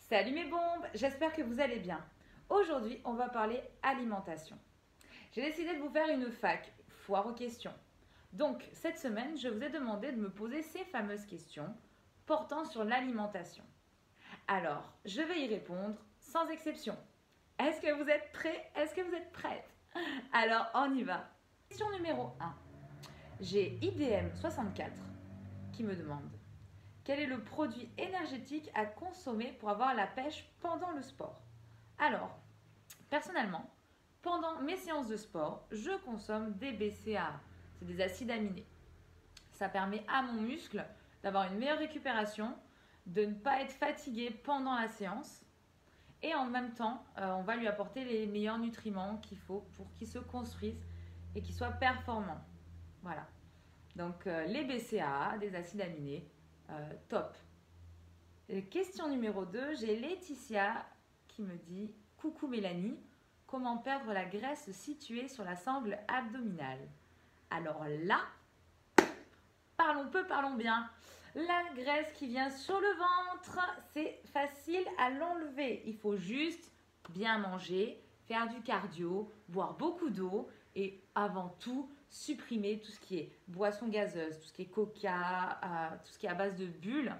Salut mes bombes, j'espère que vous allez bien. Aujourd'hui, on va parler alimentation. J'ai décidé de vous faire une fac, foire aux questions. Donc, cette semaine, je vous ai demandé de me poser ces fameuses questions portant sur l'alimentation. Alors, je vais y répondre sans exception. Est-ce que vous êtes prêts? Est-ce que vous êtes prêtes? Alors, on y va. Question numéro 1. J'ai IDM64 qui me demande: quel est le produit énergétique à consommer pour avoir la pêche pendant le sport? Alors, personnellement, pendant mes séances de sport, je consomme des BCAA. C'est des acides aminés. Ça permet à mon muscle d'avoir une meilleure récupération, de ne pas être fatigué pendant la séance. Et en même temps, on va lui apporter les meilleurs nutriments qu'il faut pour qu'il se construise et qu'il soit performant. Voilà. Donc, les BCAA, des acides aminés, top. Question numéro 2, j'ai Laetitia qui me dit: coucou Mélanie, comment perdre la graisse située sur la sangle abdominale? Alors là, parlons peu, parlons bien. La graisse qui vient sur le ventre, c'est facile à l'enlever. Il faut juste bien manger, faire du cardio, boire beaucoup d'eau et avant tout, supprimer tout ce qui est boisson gazeuse, tout ce qui est coca, tout ce qui est à base de bulles,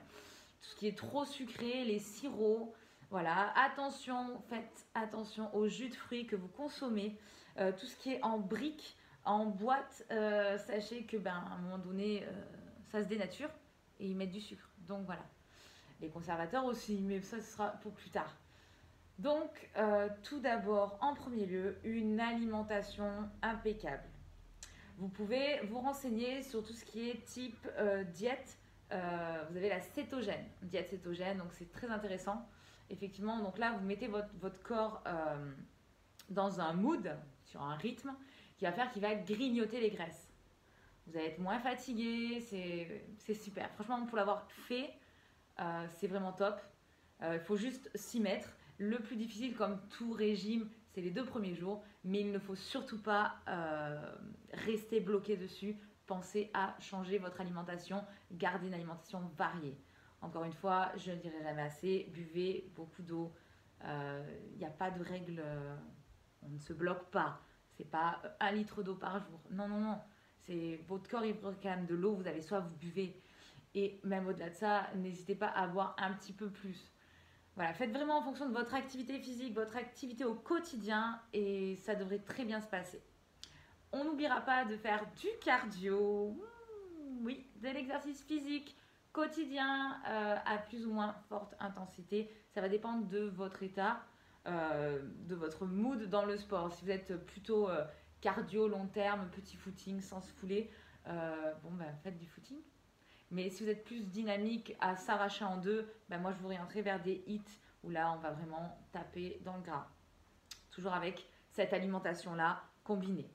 tout ce qui est trop sucré, les sirops. Voilà, attention, faites attention aux jus de fruits que vous consommez, tout ce qui est en briques, en boîte, sachez que à un moment donné, ça se dénature et ils mettent du sucre. Donc voilà, les conservateurs aussi, mais ça ce sera pour plus tard. Donc tout d'abord, en premier lieu, une alimentation impeccable. Vous pouvez vous renseigner sur tout ce qui est type diète. Vous avez la cétogène, diète cétogène, donc c'est très intéressant. Effectivement, donc là, vous mettez votre corps dans un mood, sur un rythme, qui va faire qu'il va grignoter les graisses. Vous allez être moins fatigué, c'est super. Franchement, pour l'avoir fait, c'est vraiment top. Il faut juste s'y mettre. Le plus difficile, comme tout régime, c'est les 2 premiers jours, mais il ne faut surtout pas rester bloqué dessus. Pensez à changer votre alimentation, gardez une alimentation variée. Encore une fois, je ne dirai jamais assez, buvez beaucoup d'eau. Il n'y a pas de règle, on ne se bloque pas. C'est pas 1 litre d'eau par jour. Non, non, non. C'est votre corps, il réclame de l'eau, vous avez soif, vous buvez. Et même au-delà de ça, n'hésitez pas à boire un petit peu plus. Voilà, faites vraiment en fonction de votre activité physique, votre activité au quotidien et ça devrait très bien se passer. On n'oubliera pas de faire du cardio, oui, de l'exercice physique quotidien à plus ou moins forte intensité. Ça va dépendre de votre état, de votre mood dans le sport. Si vous êtes plutôt cardio, long terme, petit footing sans se fouler, faites du footing. Mais si vous êtes plus dynamique à s'arracher en deux, moi je vous orienterai vers des hits où là on va vraiment taper dans le gras. Toujours avec cette alimentation-là combinée.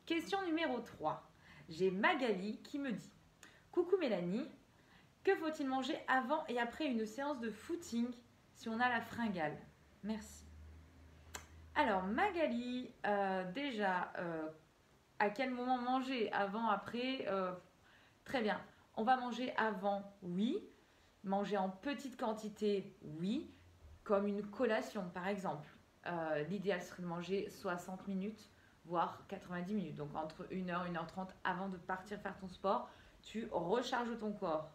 Question numéro 3. J'ai Magali qui me dit: coucou Mélanie, que faut-il manger avant et après une séance de footing si on a la fringale? Merci. Alors Magali, déjà, à quel moment manger? Avant, après? Très bien. On va manger avant, oui. Manger en petite quantité, oui. Comme une collation, par exemple. L'idéal serait de manger 60 minutes, voire 90 minutes. Donc entre 1h, 1h30 avant de partir faire ton sport, tu recharges ton corps.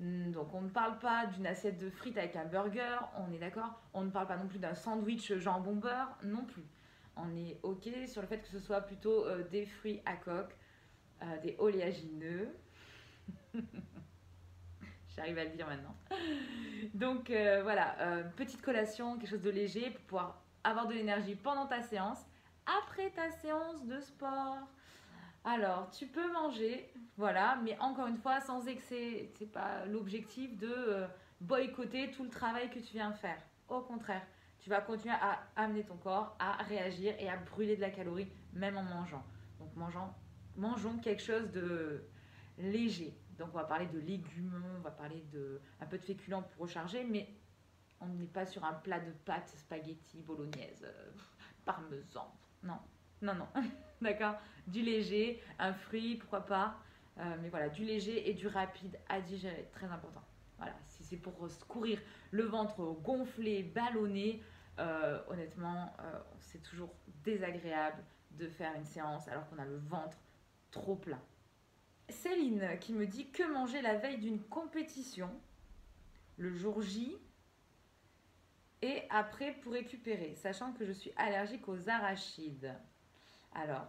Donc on ne parle pas d'une assiette de frites avec un burger, on est d'accord. On ne parle pas non plus d'un sandwich jambon beurre, non plus. On est ok sur le fait que ce soit plutôt des fruits à coque, des oléagineux. J'arrive à le dire maintenant. Donc voilà, petite collation, quelque chose de léger pour pouvoir avoir de l'énergie pendant ta séance, après ta séance de sport. Alors, tu peux manger, voilà, mais encore une fois, sans excès. C'est pas l'objectif de boycotter tout le travail que tu viens de faire. Au contraire, tu vas continuer à amener ton corps à réagir et à brûler de la calorie, même en mangeant. Donc, mangeons quelque chose de léger. Donc, on va parler de légumes, on va parler de un peu de féculents pour recharger, mais on n'est pas sur un plat de pâtes, spaghetti, bolognaise, parmesan. Non, non, non. D'accord? Du léger, un fruit, pourquoi pas. Mais voilà, du léger et du rapide à digérer, très important. Voilà, si c'est pour se courir le ventre gonflé, ballonné, honnêtement, c'est toujours désagréable de faire une séance alors qu'on a le ventre trop plein. Céline qui me dit que manger la veille d'une compétition, le jour J et après pour récupérer, sachant que je suis allergique aux arachides. Alors,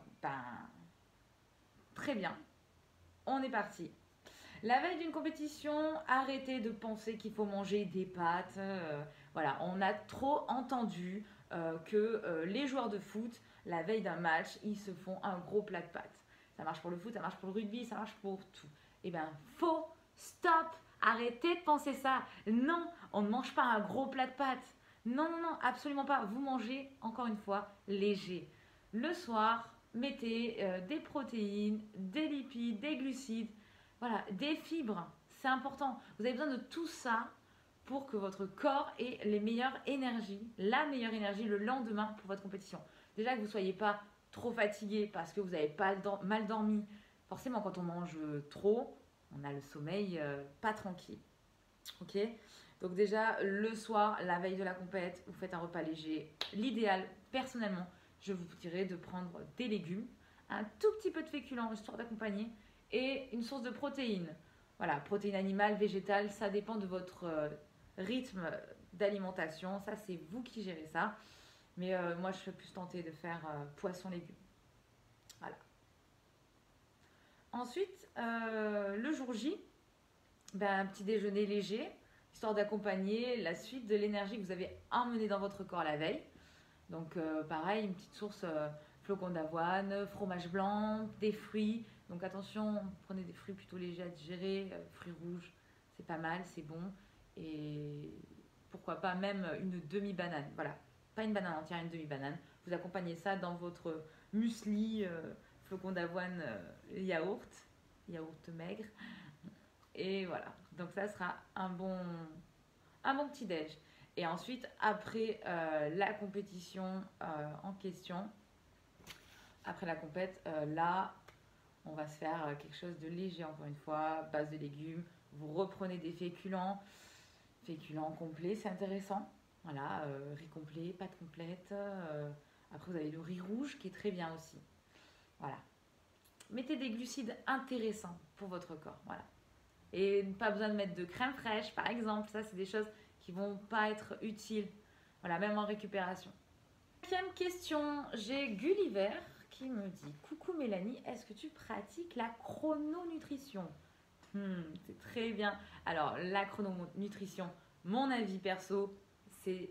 très bien, on est parti. La veille d'une compétition, arrêtez de penser qu'il faut manger des pâtes. Voilà, on a trop entendu que les joueurs de foot, la veille d'un match, ils se font un gros plat de pâtes. Ça marche pour le foot, ça marche pour le rugby, ça marche pour tout. Eh bien, faux, stop, arrêtez de penser ça. Non, on ne mange pas un gros plat de pâtes. Non, non, non, absolument pas. Vous mangez, encore une fois, léger. Le soir, mettez des protéines, des lipides, des glucides, voilà, des fibres. C'est important. Vous avez besoin de tout ça pour que votre corps ait les meilleures énergies, la meilleure énergie le lendemain pour votre compétition. Déjà que vous ne soyez pas trop fatigué parce que vous n'avez pas mal dormi. Forcément, quand on mange trop, on a le sommeil pas tranquille. Ok? Donc déjà, le soir, la veille de la compète, vous faites un repas léger. L'idéal, personnellement, je vous dirais de prendre des légumes, un tout petit peu de féculents, histoire d'accompagner, et une source de protéines. Voilà, protéines animales, végétales, ça dépend de votre rythme d'alimentation. Ça, c'est vous qui gérez ça. Mais moi, je serais plus tentée de faire poisson-légumes. Voilà. Ensuite, le jour J, un petit déjeuner léger, histoire d'accompagner la suite de l'énergie que vous avez emmenée dans votre corps la veille. Donc pareil, une petite source flocons d'avoine, fromage blanc, des fruits. Donc attention, prenez des fruits plutôt légers à digérer, fruits rouges, c'est pas mal, c'est bon. Et pourquoi pas même une demi-banane, voilà. Pas une banane entière, une demi-banane. Vous accompagnez ça dans votre muesli, flocons d'avoine, yaourt maigre. Et voilà, donc ça sera un bon petit déj. Et ensuite, après la compétition en question, après la compète, là, on va se faire quelque chose de léger, encore une fois, base de légumes. Vous reprenez des féculents complets, c'est intéressant. Voilà, riz complet, pâte complète. Après, vous avez le riz rouge qui est très bien aussi. Voilà. Mettez des glucides intéressants pour votre corps. Voilà. Et pas besoin de mettre de crème fraîche, par exemple. Ça, c'est des choses qui vont pas être utiles. Voilà, même en récupération. Cinquième question, j'ai Gulliver qui me dit: coucou Mélanie, est-ce que tu pratiques la chrononutrition? C'est très bien. Alors, la chrononutrition, mon avis perso, c'est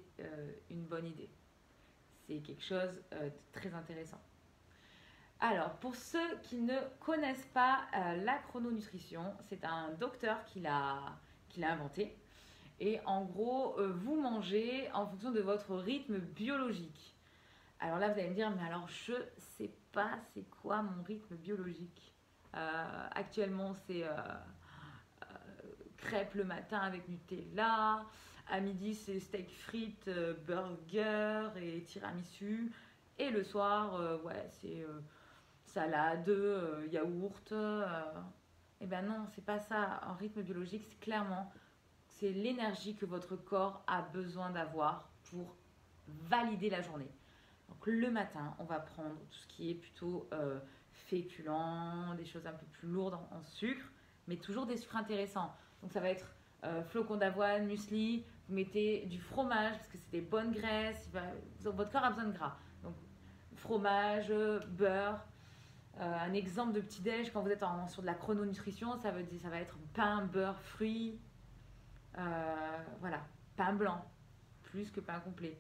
une bonne idée. C'est quelque chose de très intéressant. Alors, pour ceux qui ne connaissent pas la chrononutrition, c'est un docteur qui l'a inventé. Et en gros, vous mangez en fonction de votre rythme biologique. Alors là, vous allez me dire, mais alors je sais pas c'est quoi mon rythme biologique. Actuellement, c'est crêpes le matin avec Nutella. À midi, c'est steak frites, burger et tiramisu. Et le soir, ouais, c'est salade, yaourt. Eh ben non, c'est pas ça. En rythme biologique, c'est clairement, c'est l'énergie que votre corps a besoin d'avoir pour valider la journée. Donc le matin, on va prendre tout ce qui est plutôt féculent, des choses un peu plus lourdes en sucre, mais toujours des sucres intéressants. Donc ça va être flocons d'avoine, muesli, vous mettez du fromage parce que c'est des bonnes graisses, votre corps a besoin de gras. Donc fromage, beurre. Un exemple de petit-déj quand vous êtes sur de la chrononutrition, ça va être pain, beurre, fruits. Voilà, pain blanc, plus que pain complet,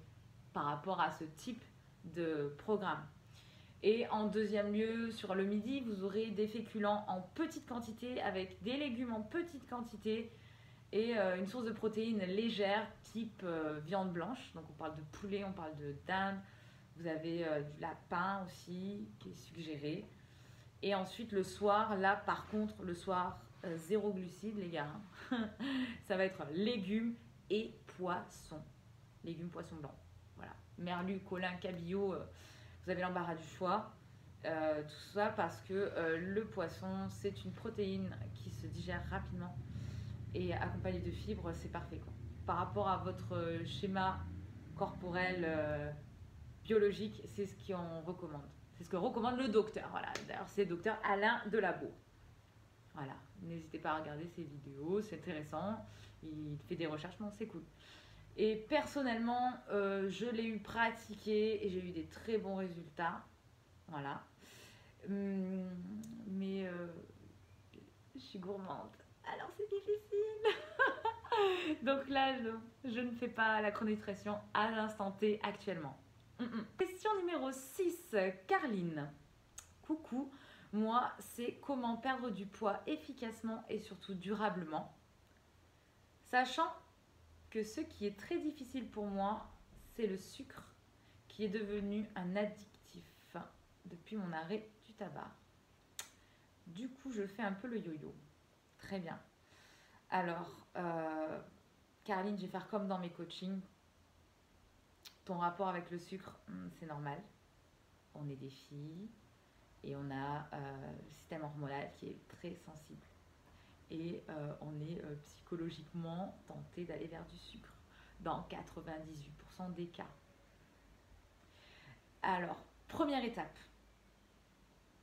par rapport à ce type de programme. Et en deuxième lieu, sur le midi, vous aurez des féculents en petite quantité avec des légumes en petite quantité et une source de protéines légère type viande blanche. Donc on parle de poulet, on parle de dinde. Vous avez du lapin aussi qui est suggéré. Et ensuite le soir, là par contre, le soir, zéro glucides les gars. Ça va être légumes et poissons. Légumes, poissons blancs. Voilà. Merlu, colin, cabillaud, vous avez l'embarras du choix. Tout ça parce que le poisson, c'est une protéine qui se digère rapidement. et accompagné de fibres, c'est parfait, quoi. Par rapport à votre schéma corporel biologique, c'est ce qu'on recommande. C'est ce que recommande le docteur. Voilà. D'ailleurs, c'est le docteur Alain Delabo. Voilà. N'hésitez pas à regarder ses vidéos, c'est intéressant. Il fait des recherches, non, c'est cool. Et personnellement, je l'ai eu pratiqué et j'ai eu des très bons résultats. Voilà. Mais je suis gourmande. Alors c'est difficile. Donc là, je ne fais pas la chrononutrition à l'instant T actuellement. Question numéro 6, Carline. Coucou, moi, c'est comment perdre du poids efficacement et surtout durablement, sachant que ce qui est très difficile pour moi, c'est le sucre qui est devenu un addictif depuis mon arrêt du tabac. Du coup, je fais un peu le yo-yo. Très bien. Alors, Carline, je vais faire comme dans mes coachings. Ton rapport avec le sucre, c'est normal. On est des filles et on a le système hormonal qui est très sensible. Et on est psychologiquement tenté d'aller vers du sucre dans 98% des cas. Alors, première étape.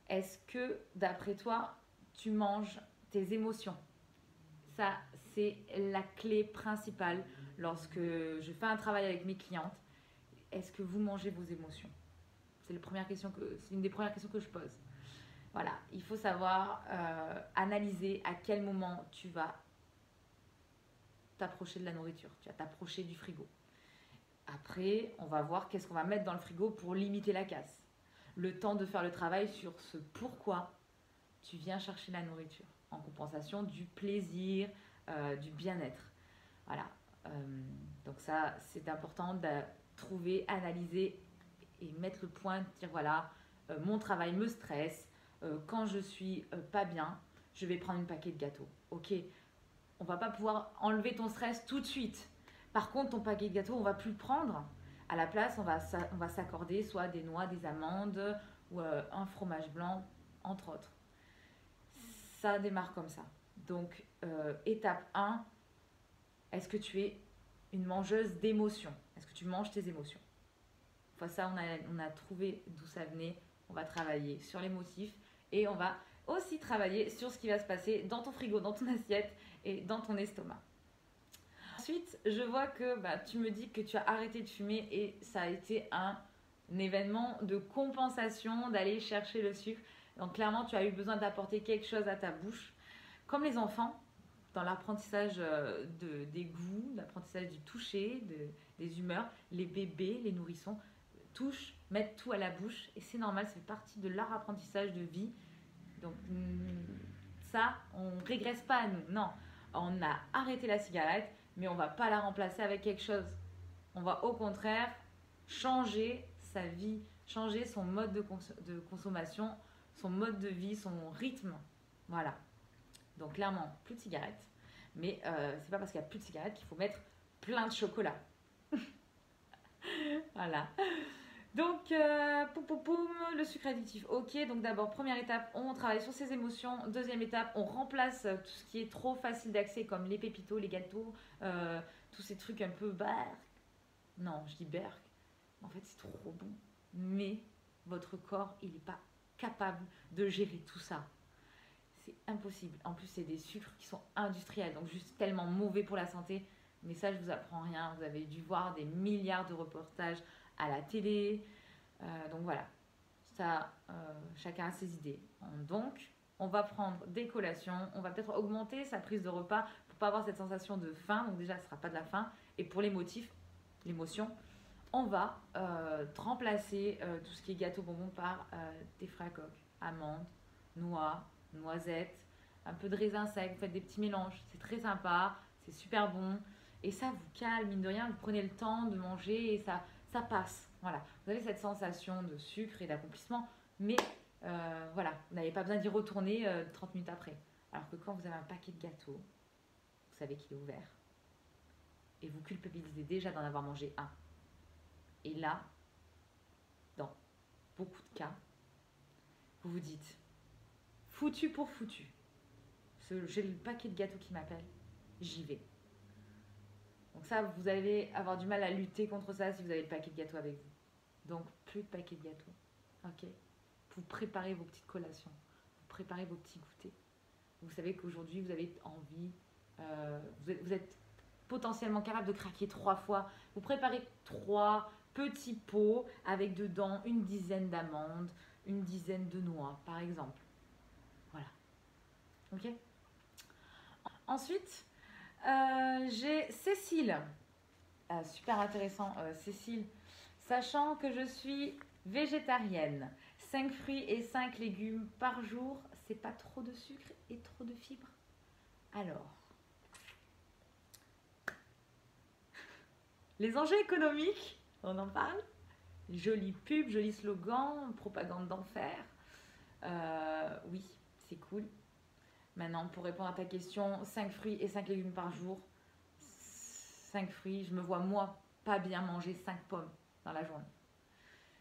Est-ce que, d'après toi, tu manges tes émotions? Ça, c'est la clé principale lorsque je fais un travail avec mes clientes. Est-ce que vous mangez vos émotions? C'est une des premières questions que je pose. Voilà, il faut savoir analyser à quel moment tu vas t'approcher de la nourriture, tu vas t'approcher du frigo. Après, on va voir qu'est-ce qu'on va mettre dans le frigo pour limiter la casse. Le temps de faire le travail sur ce pourquoi tu viens chercher la nourriture, en compensation du plaisir, du bien-être. Voilà. Donc ça, c'est important de trouver, analyser et mettre le point, dire voilà, mon travail me stresse, quand je suis pas bien, je vais prendre une paquet de gâteaux. Ok, on va pas pouvoir enlever ton stress tout de suite. Par contre, ton paquet de gâteaux, on va plus le prendre. À la place, on va s'accorder soit des noix, des amandes ou un fromage blanc, entre autres. Ça démarre comme ça. Donc, étape 1, est-ce que tu es une mangeuse d'émotions? Est-ce que tu manges tes émotions? Une fois ça, on a trouvé d'où ça venait. On va travailler sur les motifs et on va aussi travailler sur ce qui va se passer dans ton frigo, dans ton assiette et dans ton estomac. Ensuite, je vois que tu me dis que tu as arrêté de fumer et ça a été un événement de compensation d'aller chercher le sucre. Donc clairement, tu as eu besoin d'apporter quelque chose à ta bouche. Comme les enfants, dans l'apprentissage des goûts, l'apprentissage du toucher, des humeurs, les bébés, les nourrissons touchent, mettent tout à la bouche et c'est normal, ça fait partie de leur apprentissage de vie. Donc ça, on ne régresse pas à nous, non. On a arrêté la cigarette, mais on ne va pas la remplacer avec quelque chose. On va au contraire changer sa vie, changer son mode de consommation, son mode de vie, son rythme. Voilà. Donc clairement, plus de cigarettes. Mais c'est pas parce qu'il n'y a plus de cigarettes qu'il faut mettre plein de chocolat. Voilà. Donc, le sucre addictif. Ok, donc d'abord, première étape, on travaille sur ses émotions. Deuxième étape, on remplace tout ce qui est trop facile d'accès, comme les pépitos, les gâteaux, tous ces trucs un peu berk. Non, je dis berk. En fait, c'est trop bon. Mais votre corps, il n'est pas capable de gérer tout ça. C'est impossible. En plus, c'est des sucres qui sont industriels, donc juste tellement mauvais pour la santé. Mais ça, je vous apprends rien. Vous avez dû voir des milliards de reportages à la télé. Donc voilà, ça, chacun a ses idées. Donc, on va prendre des collations. On va peut-être augmenter sa prise de repas pour pas avoir cette sensation de faim. Donc déjà, ce ne sera pas de la faim. Et pour les motifs, l'émotion, on va remplacer tout ce qui est gâteau bonbon par des fruits à coque, amandes, noix, noisettes, un peu de raisin sec. Vous faites des petits mélanges. C'est très sympa, c'est super bon. Et ça vous calme, mine de rien. Vous prenez le temps de manger et ça passe. Voilà, vous avez cette sensation de sucre et d'accomplissement, mais voilà, vous n'avez pas besoin d'y retourner 30 minutes après. Alors que quand vous avez un paquet de gâteaux, vous savez qu'il est ouvert et vous culpabilisez déjà d'en avoir mangé un. Et là, dans beaucoup de cas, vous vous dites, foutu pour foutu, j'ai le paquet de gâteaux qui m'appelle, j'y vais. Donc ça, vous allez avoir du mal à lutter contre ça si vous avez le paquet de gâteaux avec vous. Donc, plus de paquet de gâteaux. Ok. Vous préparez vos petites collations. Vous préparez vos petits goûters. Vous savez qu'aujourd'hui, vous avez envie, vous êtes potentiellement capable de craquer 3 fois. Vous préparez 3 petits pots avec dedans une dizaine d'amandes, une dizaine de noix, par exemple. Voilà. Ok. Ensuite, j'ai Cécile. Super intéressant, Cécile. Sachant que je suis végétarienne, 5 fruits et 5 légumes par jour, c'est pas trop de sucre et trop de fibres. Alors, les enjeux économiques, on en parle. Jolie pub, joli slogan, propagande d'enfer. Oui, c'est cool. Maintenant, pour répondre à ta question, 5 fruits et 5 légumes par jour. 5 fruits, je me vois moi pas bien manger 5 pommes dans la journée.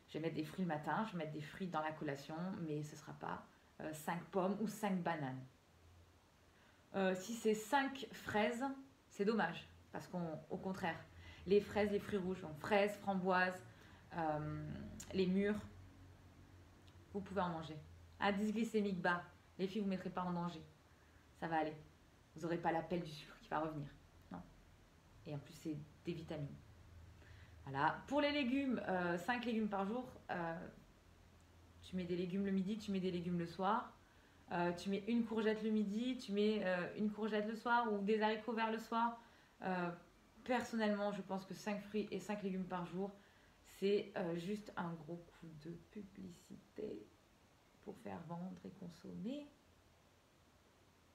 Je vais mettre des fruits le matin, je vais mettre des fruits dans la collation, mais ce ne sera pas 5 pommes ou 5 bananes. Si c'est 5 fraises, c'est dommage, parce qu'au contraire, les fraises, les fruits rouges, donc fraises, framboises, les mûres, vous pouvez en manger. Indice glycémique bas, les filles, vous ne mettrez pas en danger. Ça va aller. Vous n'aurez pas l'appel du sucre qui va revenir. Non. Et en plus, c'est des vitamines. Voilà. Pour les légumes, 5 légumes par jour. Tu mets des légumes le midi, tu mets des légumes le soir. Tu mets une courgette le midi, tu mets une courgette le soir ou des haricots verts le soir. Personnellement, je pense que 5 fruits et 5 légumes par jour, c'est juste un gros coup de publicité pour faire vendre et consommer.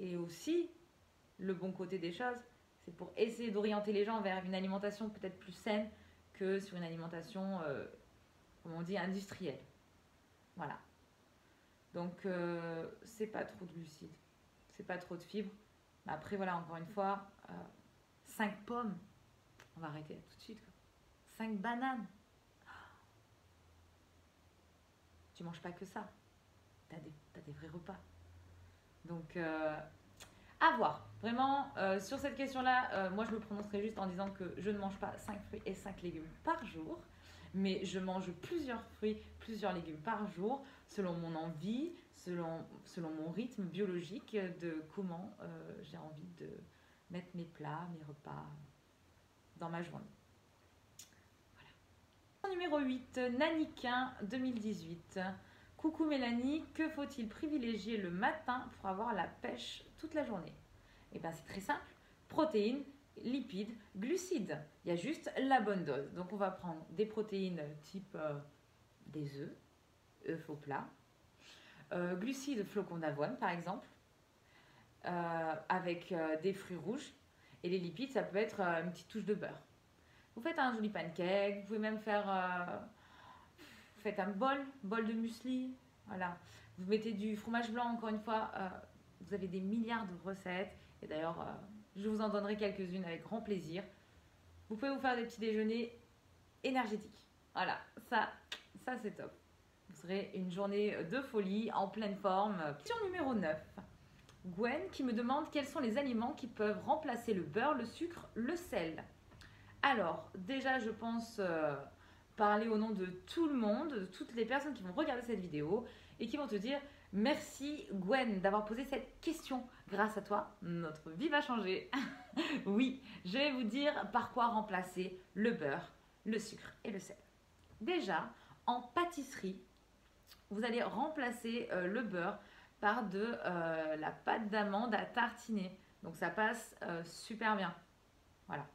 Et aussi, le bon côté des choses, c'est pour essayer d'orienter les gens vers une alimentation peut-être plus saine que sur une alimentation, comme on dit, industrielle. Voilà. Donc, c'est pas trop de glucides, c'est pas trop de fibres. Mais après, voilà, encore une fois, 5 pommes, on va arrêter tout de suite. 5 bananes. Tu manges pas que ça. T'as des vrais repas. Donc, à voir. Vraiment, sur cette question-là, moi je me prononcerai juste en disant que je ne mange pas 5 fruits et 5 légumes par jour, mais je mange plusieurs fruits, plusieurs légumes par jour, selon mon envie, selon mon rythme biologique de comment j'ai envie de mettre mes plats, mes repas dans ma journée. Voilà. Numéro 8, Naniquin 2018. Coucou Mélanie, que faut-il privilégier le matin pour avoir la pêche toute la journée? Et bien c'est très simple, protéines, lipides, glucides. Il y a juste la bonne dose. Donc on va prendre des protéines type des œufs au plat, glucides, flocons d'avoine par exemple, avec des fruits rouges. Et les lipides, ça peut être une petite touche de beurre. Vous faites un joli pancake, vous pouvez même faire... vous faites un bol de muesli, voilà. Vous mettez du fromage blanc, encore une fois, vous avez des milliards de recettes. Et d'ailleurs, je vous en donnerai quelques-unes avec grand plaisir. Vous pouvez vous faire des petits déjeuners énergétiques. Voilà, ça c'est top. Vous aurez une journée de folie, en pleine forme. Question numéro 9. Gwen qui me demande quels sont les aliments qui peuvent remplacer le beurre, le sucre, le sel. Alors, déjà, je pense parler au nom de tout le monde, de toutes les personnes qui vont regarder cette vidéo et qui vont te dire merci Gwen d'avoir posé cette question. Grâce à toi, notre vie va changer. Oui, je vais vous dire par quoi remplacer le beurre, le sucre et le sel. Déjà, en pâtisserie, vous allez remplacer le beurre par de la pâte d'amande à tartiner. Donc ça passe super bien. Voilà.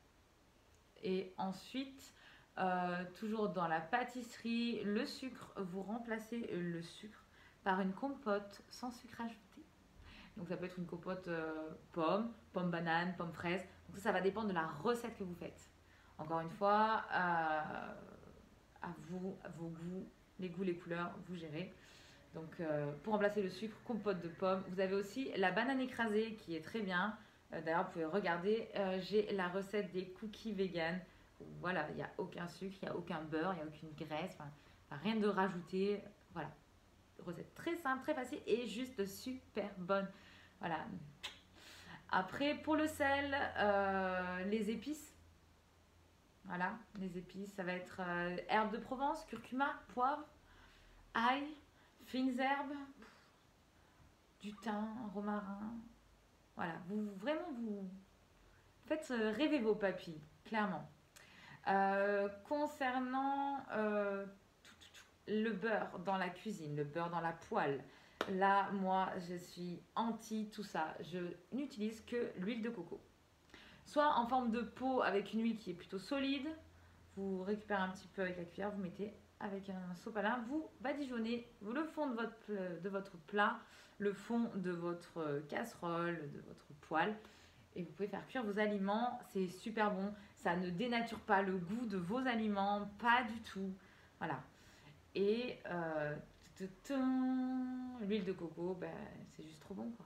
Et ensuite, toujours dans la pâtisserie, le sucre, vous remplacez le sucre par une compote sans sucre ajouté. Donc ça peut être une compote pomme banane, pomme fraise. Donc ça va dépendre de la recette que vous faites. Encore une fois, à vous, à vos goûts, les goûts, les couleurs, vous gérez. Donc pour remplacer le sucre, compote de pommes. Vous avez aussi la banane écrasée qui est très bien. D'ailleurs, vous pouvez regarder, j'ai la recette des cookies vegan. Voilà, il n'y a aucun sucre, il n'y a aucun beurre, il n'y a aucune graisse, rien de rajouté. Voilà, recette très simple, très facile et juste super bonne. Voilà. Après, pour le sel, les épices. Voilà, les épices, ça va être herbes de Provence, curcuma, poivre, ail, fines herbes, du thym, romarin. Voilà, vous faites rêver vos papilles, clairement. Concernant le beurre dans la cuisine, le beurre dans la poêle, là, moi, je suis anti tout ça. Je n'utilise que l'huile de coco. Soit en forme de pot avec une huile qui est plutôt solide, vous récupérez un petit peu avec la cuillère, vous mettez avec un sopalin, vous badigeonnez le fond de votre plat, le fond de votre casserole, de votre poêle, et vous pouvez faire cuire vos aliments. C'est super bon, ça ne dénature pas le goût de vos aliments, pas du tout. Voilà. Et l'huile de coco, ben, c'est juste trop bon quoi,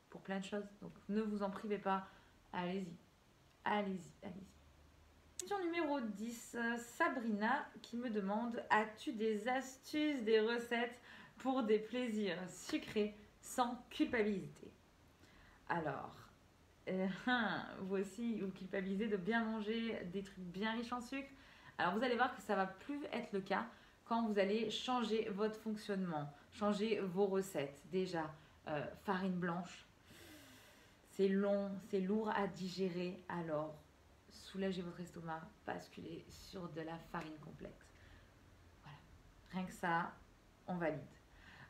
pour plein de choses. Donc ne vous en privez pas, allez-y, allez-y, allez-y. Question numéro 10, Sabrina qui me demande: as-tu des astuces, des recettes pour des plaisirs sucrés sans culpabilité? Alors, vous aussi, vous culpabilisez de bien manger des trucs bien riches en sucre. Alors vous allez voir que ça va plus être le cas quand vous allez changer votre fonctionnement, changer vos recettes. Déjà, farine blanche, c'est long, c'est lourd à digérer, alors soulagez votre estomac, basculez sur de la farine complète. Voilà, rien que ça, on valide.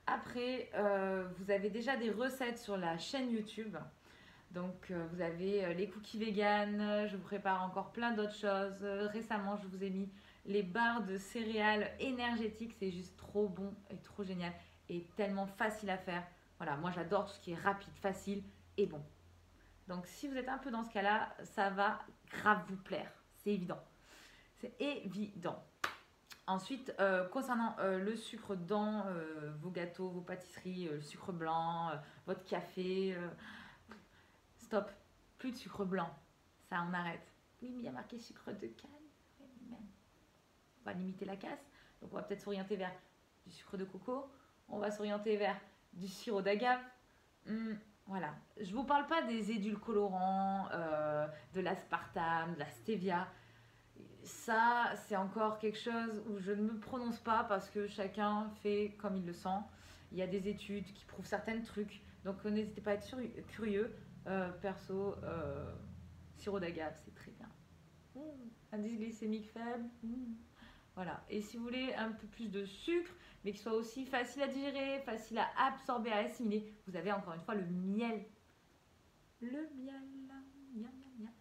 Après, vous avez déjà des recettes sur la chaîne YouTube. Donc, vous avez les cookies vegan, je vous prépare encore plein d'autres choses. Récemment, je vous ai mis les barres de céréales énergétiques. C'est juste trop bon et trop génial et tellement facile à faire. Voilà, moi j'adore tout ce qui est rapide, facile et bon. Donc, si vous êtes un peu dans ce cas-là, ça va grave vous plaire. C'est évident. C'est évident. Ensuite, concernant le sucre dans vos gâteaux, vos pâtisseries, le sucre blanc, votre café, stop, plus de sucre blanc. Ça, on arrête. Oui, mais il y a marqué sucre de canne. Oui, mais on va limiter la casse. Donc, on va peut-être s'orienter vers du sucre de coco. On va s'orienter vers du sirop d'agave. Voilà. Je ne vous parle pas des édulcorants, de l'aspartame, de la stevia. Ça, c'est encore quelque chose où je ne me prononce pas parce que chacun fait comme il le sent. Il y a des études qui prouvent certains trucs. Donc, n'hésitez pas à être curieux. Perso, sirop d'agave, c'est très bien. Indice glycémique faible. Voilà. Et si vous voulez un peu plus de sucre, mais qui soit aussi facile à digérer, facile à absorber, à assimiler, vous avez encore une fois le miel. Le miel, miam, miam,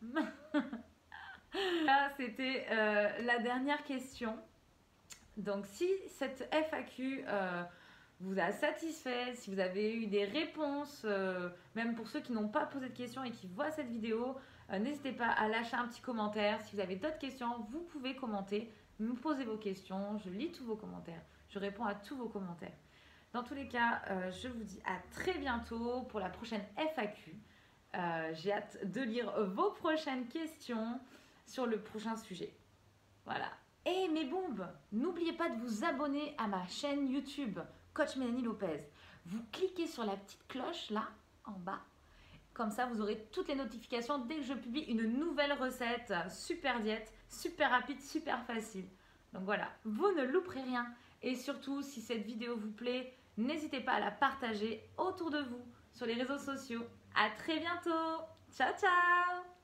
miam. Là, c'était la dernière question. Donc, si cette FAQ vous a satisfait, si vous avez eu des réponses, même pour ceux qui n'ont pas posé de questions et qui voient cette vidéo, n'hésitez pas à lâcher un petit commentaire. Si vous avez d'autres questions, vous pouvez commenter, me poser vos questions. Je lis tous vos commentaires, je réponds à tous vos commentaires. Dans tous les cas, je vous dis à très bientôt pour la prochaine FAQ. J'ai hâte de lire vos prochaines questions sur le prochain sujet. Voilà. Et mes bombes, n'oubliez pas de vous abonner à ma chaîne YouTube, Coach Mélanie Lopez. Vous cliquez sur la petite cloche là, en bas. Comme ça, vous aurez toutes les notifications dès que je publie une nouvelle recette, super diète, super rapide, super facile. Donc voilà, vous ne louperez rien. Et surtout, si cette vidéo vous plaît, n'hésitez pas à la partager autour de vous, sur les réseaux sociaux. À très bientôt. Ciao, ciao!